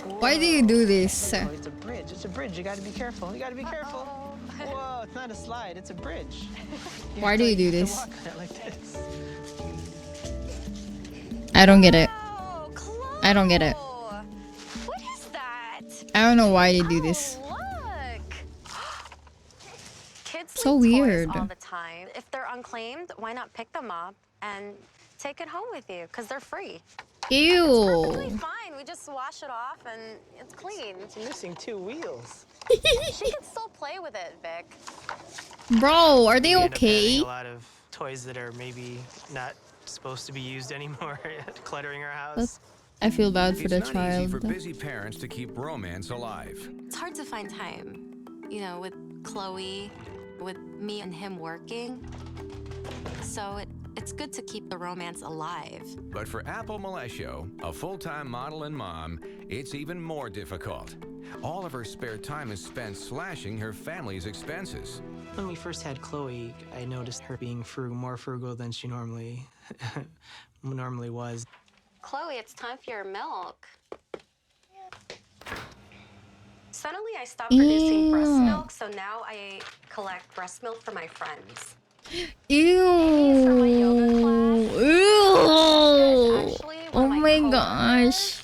Why do you do this? Oh, it's a bridge. It's a bridge. You gotta be careful. You gotta be careful. Whoa, it's not a slide. It's a bridge. Why do you do this? Walk on it like this. I don't get it. Oh, I don't get it. what is that? I don't know why they do this. Oh, look. Kids So leave toys weird. all the time. If they're unclaimed, why not pick them up and take it home with you? Because they're free. Ew. Perfectly fine. We just wash it off and it's clean. It's missing 2 wheels. She can still play with it, Vic. Bro, are they We end up having okay? a lot of toys that are maybe not supposed to be used anymore, cluttering our house. I feel bad for It's the not easy child. for busy parents to keep romance alive. It's hard to find time, you know, with Chloe, with me and him working. So it's good to keep the romance alive. But for Apple Malesio, a full-time model and mom, it's even more difficult. All of her spare time is spent slashing her family's expenses. When we first had Chloe, I noticed her being more frugal than she normally was. Chloe, it's time for your milk. Suddenly, I stopped producing breast milk, so now I collect breast milk for my friends. Ew. For my yoga class. Ew. Actually, one Oh of my coworkers. gosh.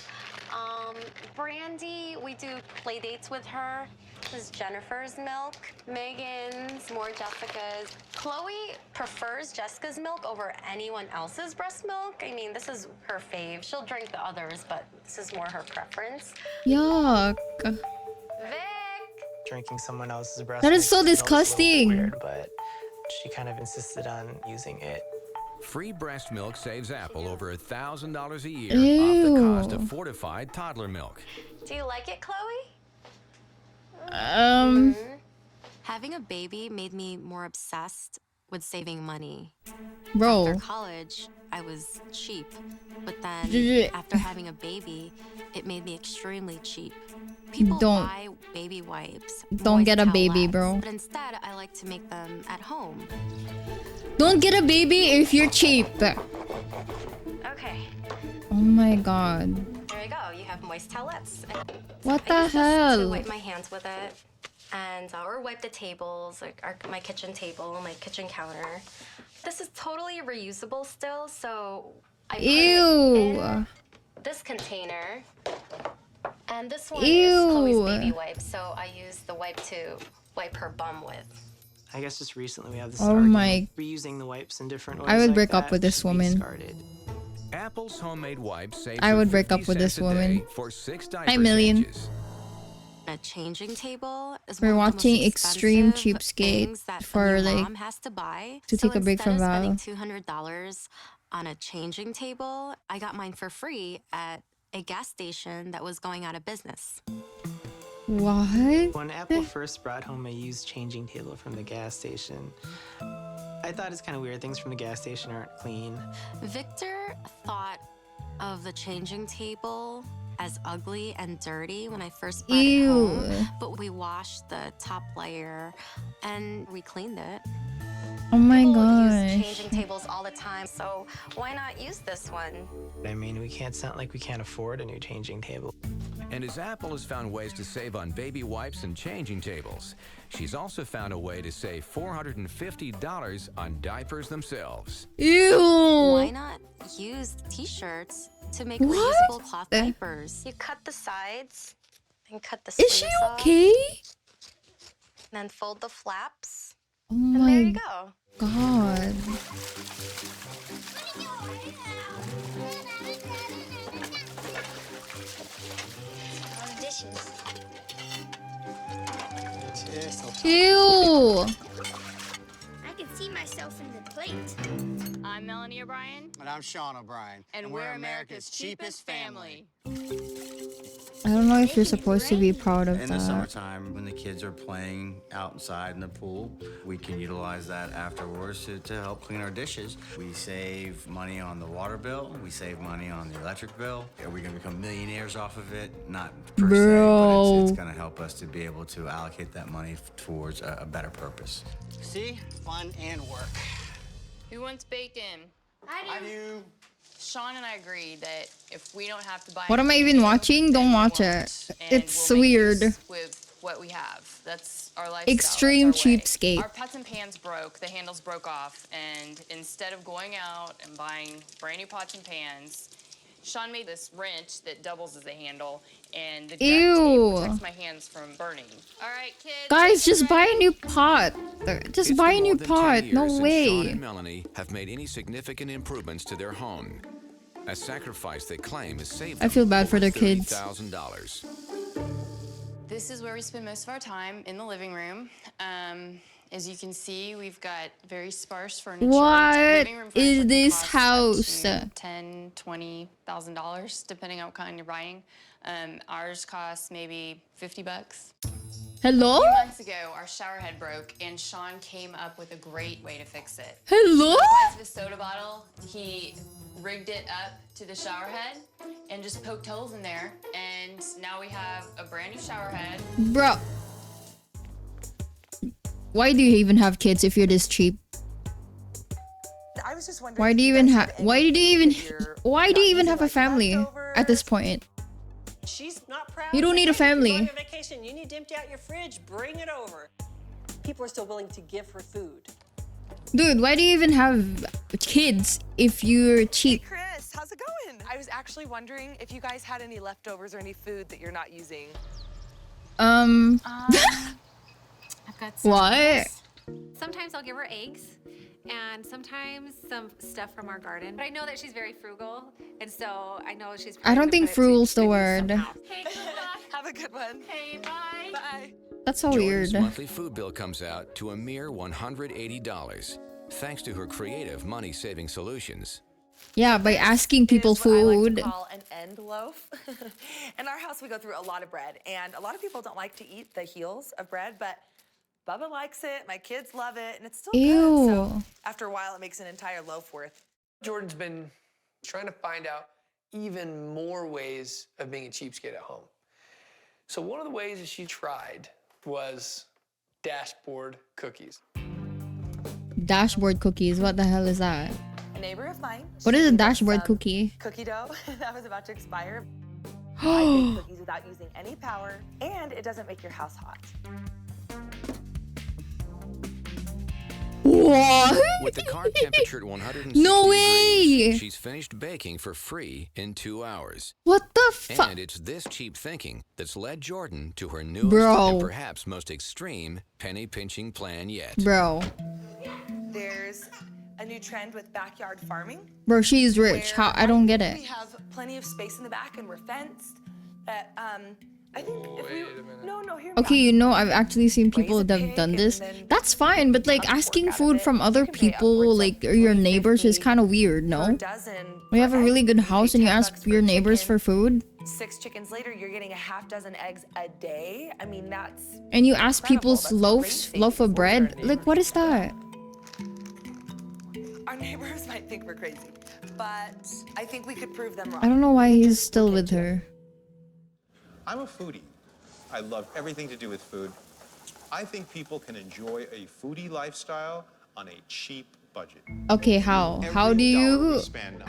Brandy, we do play dates with her. This is Jennifer's milk. Megan's, more Jessica's. Chloe prefers Jessica's milk over anyone else's breast milk. I mean, this is her fave. She'll drink the others, but this is more her preference. Yuck. Vic! Drinking someone else's breast That is milk so smells a little disgusting. Weird, but she kind of insisted on using it. Free breast milk saves Apple over $1,000 a year off Ew. the cost of fortified toddler milk. Do you like it, Chloe? Having a baby made me more obsessed with saving money. Bro. After college, I was cheap. But then, after having a baby, it made me extremely cheap. People Don't- buy baby wipes. Don't get a moist baby, towelettes, bro. But instead, I like to make them at home. Don't get a baby if you're cheap. Okay, Oh my god. there you go. You have moist towelettes. What I the use this to hell? wipe my hands with it, and or wipe the tables, like my kitchen table, my kitchen counter. This is totally reusable still, so I put it Ew. in this container, and this one Ew. is Chloe's baby wipe, so I use the wipe to wipe her bum with. I guess just recently we have this Oh argument, my- reusing the wipes in different ways. I would like break up that with this should be woman. discarded. Apple's homemade wipes save I her would break 50 up with this cents a woman. day for 6 diaper Hi, Million. changes. A changing table is We're one of the watching most Extreme expensive Cheapskates things that for, a new like, mom has to buy. to take a break from instead of Val. spending $200 on a changing table, I got mine for free at a gas station that was going out of business. What? When Apple first brought home a used changing table from the gas station, I thought it's kind of weird. Things from the gas station aren't clean. Victor thought of the changing table as ugly and dirty when I first brought it home, Ew. but we washed the top layer and we cleaned it. Oh my People gosh. use changing tables all the time, so why not use this one? I mean, we can't sound like we can't afford a new changing table. And as Apple has found ways to save on baby wipes and changing tables, she's also found a way to save $450 on diapers themselves. Why Ew. not use t-shirts to make What? reusable cloth diapers? You cut the sides and cut the Is sleeves she off, okay? then fold the flaps, Oh and there you my go. god. Ew. I can see myself in the plate. I'm Melanie O'Brien. And I'm Sean O'Brien. And we're America's cheapest family. I don't know if you're supposed to be proud of In the that. summertime, when the kids are playing outside in the pool, we can utilize that afterwards to help clean our dishes. We save money on the water bill. We save money on the electric bill. Are we going to become millionaires off of it? Not per se, but Bro. it's going to help us to be able to allocate that money towards a better purpose. See? Fun and work. Who wants bacon? I do. Sean and I agreed that if we don't have to buy What am I anything even new, watching? Don't then we watch won't. it. And It's we'll make weird. this with what we have. That's our lifestyle. Extreme That's our way. cheapskate. Our pots and pans broke. The handles broke off. And instead of going out and buying brand new pots and pans, Sean made this wrench that doubles as a handle, and the duct Ew. tape protects my hands from burning. All right, kids. Guys, just get buy ready. a new pot. Just It's buy been a more new than 10 pot. years No since Sean way. and Melanie have made any significant improvements to their home. A sacrifice they claim has saved I feel them bad for over their kids. $30,000. This is where we spend most of our time, in the living room. As you can see, we've got very sparse furniture. What Living room furniture is can this cost house? up to $10,000, $20,000, depending on what kind you're buying. Ours costs maybe $50. Hello? A few months ago, our shower head broke, and Sean came up with a great way to fix it. Hello? The size of a soda bottle, he rigged it up to the shower head and just poked holes in there, and now we have a brand new shower head. Bro. Why do you even have kids if you're this cheap? I was just wondering. Why do you even have why do you even have a family at this point? She's not proud. You don't need a Hey, you're family. going on vacation. You need to empty out your fridge. Bring it over. People are still willing to give her food. Dude, why do you even have kids if you're cheap? Hey Chris, how's it going? I was actually wondering if you guys had any leftovers or any food that you're not using. I've got some What? eggs. Sometimes I'll give her eggs, and sometimes some stuff from our garden. But I know that she's very frugal, and so I know she's. I don't probably think gonna put it to frugal's the good use word. somehow. Hey, good luck. Have a good one. Hey, bye. Bye. That's so Jordan's weird. monthly food bill comes out to a mere $180, thanks to her creative money-saving solutions. Yeah, by asking people Is what I like food. to call an end loaf. In our house, we go through a lot of bread, and a lot of people don't like to eat the heels of bread, but Bubba likes it. My kids love it, and it's still good. So Ew. after a while, it makes an entire loaf worth. Jordan's been trying to find out even more ways of being a cheapskate at home. So one of the ways that she tried was dashboard cookies. Dashboard cookies. What the hell is that? A neighbor of mine. What she is a gave us dashboard some cookie? Cookie dough that was about to expire. I bake cookies without using any power, and it doesn't make your house hot. What? With the car temperature at 160 No degrees, way! she's finished baking for free in 2 hours. What the fuck? And it's this cheap thinking that's led Jordan to her newest Bro. and perhaps most extreme penny-pinching plan yet. Bro. There's a new trend with backyard farming. Bro, she's rich. How? I don't get We it. have plenty of space in the back, and we're fenced. That I think if we no hear me Okay, out. you know, I've actually seen people Raise a that have pig done and this. then That's fine, but like cut pork asking out of food it. from You other can pay people, upwards of like or your neighbors, is $3.50 kind of weird, per no? dozen When you have per a really egg. good You house pay and you $10 ask per your neighbors chicken. for food, 6 chickens later, you're getting a half dozen eggs a day. I mean, that's and you ask incredible. people's That's great loaf savings of for bread, our like what is that? Our neighbors might think we're crazy, but I think we could prove them wrong. I don't know why he's still with her. I'm a foodie. I love everything to do with food. I think people can enjoy a foodie lifestyle on a cheap budget. Okay, how? How do you spend?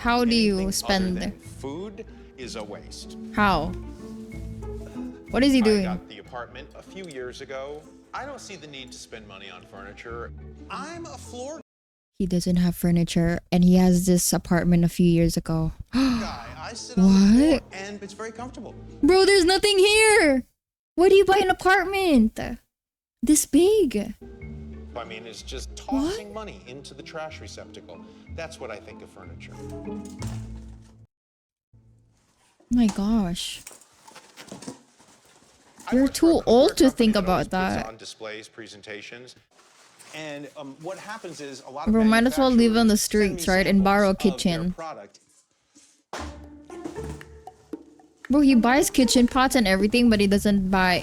Food is a waste. How? What is he I doing? got the apartment a few years ago. I don't see the need to spend money on furniture. I'm a floor He doesn't have furniture, and he has this apartment a few years ago. guy. I sit on the floor What? and it's very comfortable. Bro, there's nothing here. Why do you buy an apartment this big? I mean, it's just tossing money into the trash receptacle. That's what I think of furniture. My gosh. I You're work for a too cookware old to company think that always about puts that. on displays, presentations. And what happens is a lot of Bro, might as well live on the manufacturers send me streets, right? And borrow a samples of their kitchen. product. Bro, he buys kitchen pots and everything, but he doesn't buy.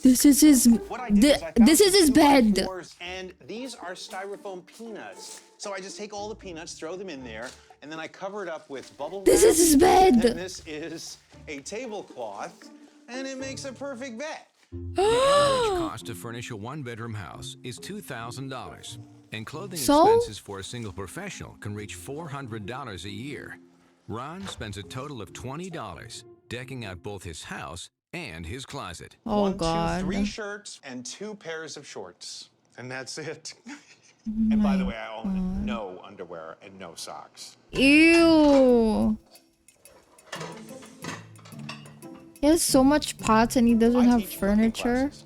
This is his. What I do is I This found is his some 2x4s, bed. And these are styrofoam peanuts. So I just take all the peanuts, throw them in there, and then I cover it up with bubble This wrap. is his bed. And this is a tablecloth, and it makes a perfect bed. The average cost to furnish a one-bedroom house is $2,000. And clothing So? expenses for a single professional can reach $400 a year. Ron spends a total of $20 decking out both his house and his closet. Oh 1, 2, God. 3 shirts and 2 pairs of shorts. And that's it. Oh And by the my way, I own God. no underwear and no socks. Ew. He has so much pots and he doesn't have teach cooking furniture. classes.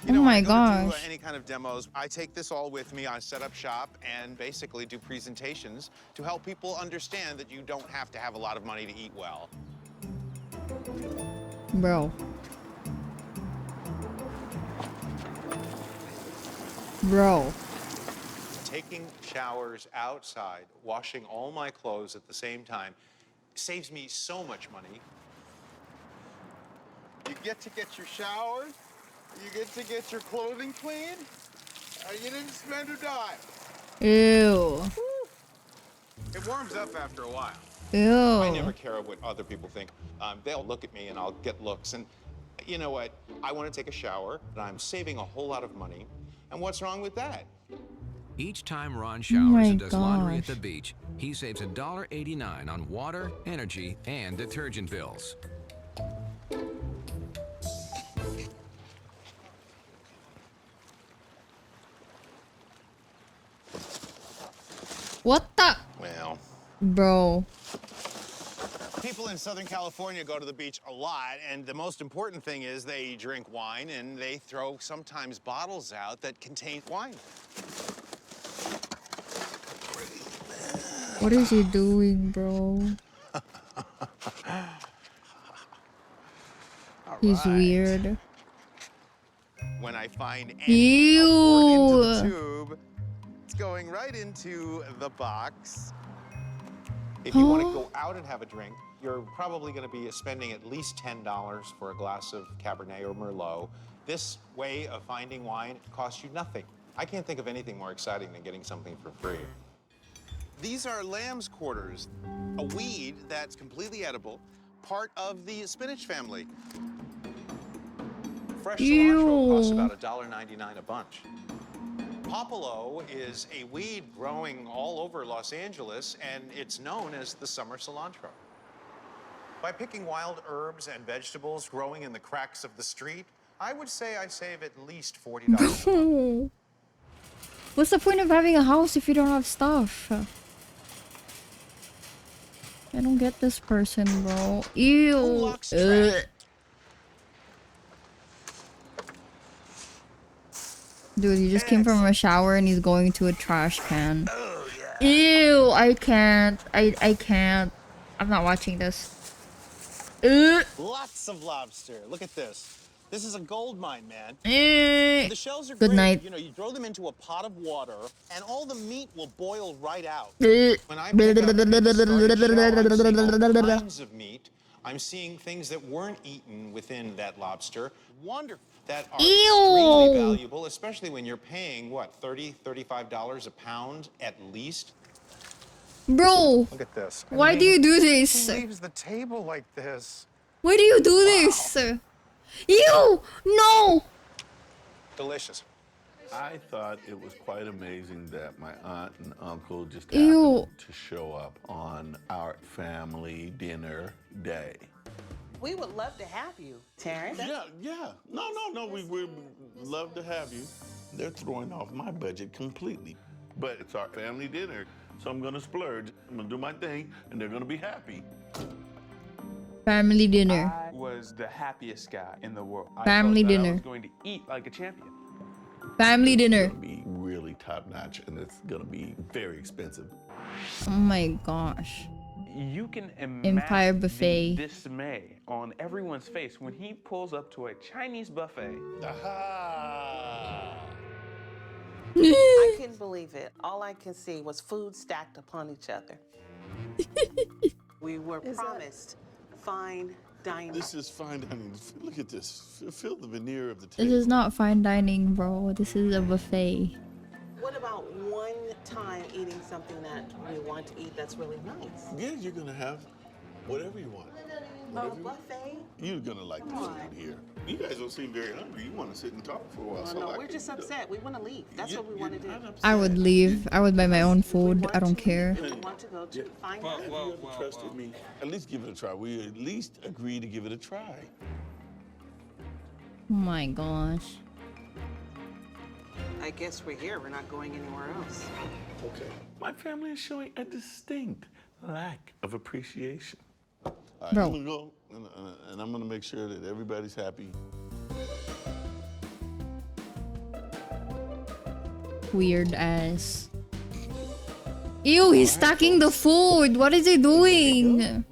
Oh my when I go to gosh. do any kind of demos, I take this all with me. I set up shop and basically do presentations to help people understand that you don't have to have a lot of money to eat well. Bro. Bro. Taking showers outside, washing all my clothes at the same time, saves me so much money. You get to get your showers, you get to get your clothing clean, you didn't spend a dime. Ew. It warms up after a while. Ew. I never care what other people think. They'll look at me and I'll get looks. And you know what? I want to take a shower, and I'm saving a whole lot of money. And what's wrong with that? Each time Ron my showers and does laundry at gosh. the beach, he saves $1.89 on water, energy, and detergent bills. What the? Well, Bro. people in Southern California go to the beach a lot, and the most important thing is they drink wine, and they throw sometimes bottles out that contain wine. What is he doing, bro? He's weird. When I find any, I'll pour it into the tube. It's going right into the box. If you want to go out and have a drink, you're probably going to be spending at least $10 for a glass of Cabernet or Merlot. This way of finding wine costs you nothing. I can't think of anything more exciting than getting something for free. These are lamb's quarters, a weed that's completely edible, part of the spinach family. Fresh cilantro costs about $1.99 a bunch. Popolo is a weed growing all over Los Angeles, and it's known as the summer cilantro. By picking wild herbs and vegetables growing in the cracks of the street, I would say I save at least $40 a month. What's the point of having a house if you don't have stuff? I don't get this person, bro. Ew. Ugh. Dude, he just came from a shower and he's going to a trash can. Ew, I can't. I can't. I'm not watching this. Lots of lobster. Look at this. This is a gold mine, man. The shells are Good great. night. You know, you throw them into a pot of water, and all the meat will boil right out. When I pick up a discarded shell, I'm seeing all kinds of meat. I'm seeing things that weren't eaten within that lobster. Wonderful. That are extremely valuable, especially when you're paying, what, $30, $35 a pound at least? Bro, Look at this. why do you do this? Who leaves the table like this? Why do you do this? Ew! No! Delicious. I thought it was quite amazing that my aunt and uncle just Ew. happened to show up on our family dinner day. We would love to have you, Terrence. Yeah. No. We would love to have you. They're throwing off my budget completely. But it's our family dinner, so I'm gonna splurge. I'm gonna do my thing, and they're gonna be happy. Family dinner. I was the happiest guy in the world. Family I felt that dinner. I was going to eat like a champion. Family dinner. It's gonna be really top notch, and it's gonna be very expensive. Oh my gosh. You can imagine Empire buffet. the dismay on everyone's face when he pulls up to a Chinese buffet. I couldn't believe it. All I can see was food stacked upon each other. We were promised fine dining. This is fine dining. Look at this. Feel the veneer of the This table. is not fine dining, bro. This is a buffet. What about one time eating something that we want to eat that's really nice? Yeah, you're gonna have whatever you want. Oh, buffet? You're gonna like the food here. You guys don't seem very hungry. You want to sit and talk for a while. Oh, so no, I we're can just do that. upset. We want to leave. That's what we want to do. I would leave. I would buy my own food. I don't care. We want to go to find Have you ever trusted me? At least give it a try. We at least agree to give it a try. Oh my gosh. I guess we're here. We're not going anywhere else. Okay. My family is showing a distinct lack of appreciation. All right, Bro. I'm gonna go and I'm gonna make sure that everybody's happy. Weird ass. Ew, he's stacking the food. What is he doing?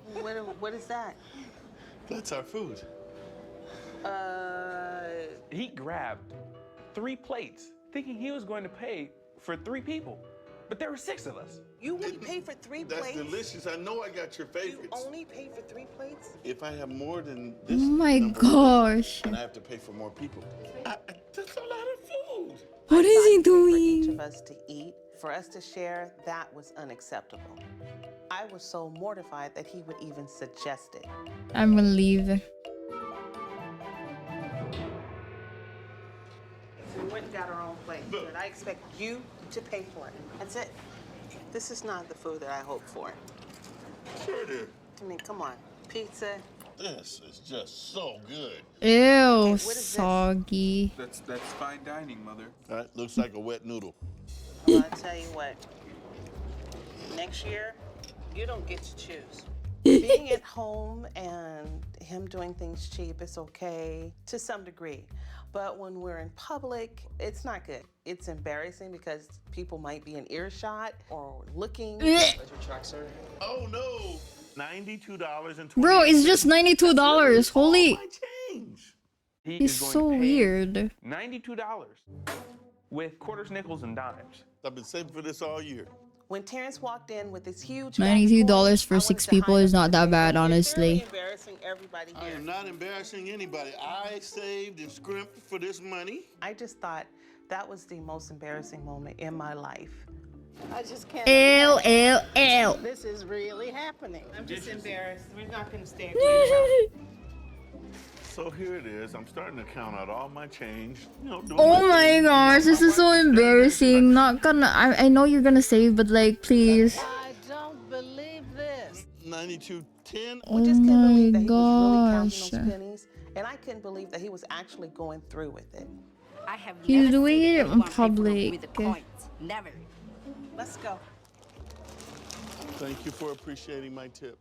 What is that? That's our food. He grabbed 3 plates, thinking he was going to pay for 3 people. But there were 6 of us. You only pay for 3 That's plates? delicious. I know I got your favorites. You only pay for 3 plates? If I have more than Oh this my number, gosh. then I have to pay for more people. That's a lot of food. What is he For each doing? of us to eat, for us to share, that was unacceptable. I was so mortified that he would even suggest it. I'm gonna leave. We went and got our own plate, but I expect you to pay for it. That's it. This is not the food that I hoped for. Sure it is. I mean, come on. Pizza. This is just so good. Ew, soggy. That's fine dining, Mother. All right, looks like a wet noodle. Well, I'll tell you what. Next year, you don't get to choose. Being at home and him doing things cheap is okay to some degree. But when we're in public, it's not good. It's embarrassing because people might be in earshot or looking. Where's your check, sir? Oh no! $92.20. Bro, it's just $92. Holy. Change. He He's is going so to pay weird. $92 with quarters, nickels, and dimes. I've been saving for this all year. When Terrence walked in with this huge $92 for 6 people is not that bad, honestly. embarrassing everybody I here. am not embarrassing anybody. I saved and scrimped for this money. I just thought that was the most embarrassing moment in my life. I just can't. Ew, ew, ew. This is really happening. I'm just embarrassed. We're not going to stay. So here it is. I'm starting to count out all my change. You know, doing Oh my thing. gosh, this is so embarrassing. Not gonna. I know you're gonna save, but like, please. I don't believe this. 92.10. Oh We just couldn't believe that my he was really gosh. counting those pennies, and I couldn't believe that he was actually going through with it. I have He's never doing seen it in anyone pay for public. with the coins. Never. Let's go. Thank you for appreciating my tip.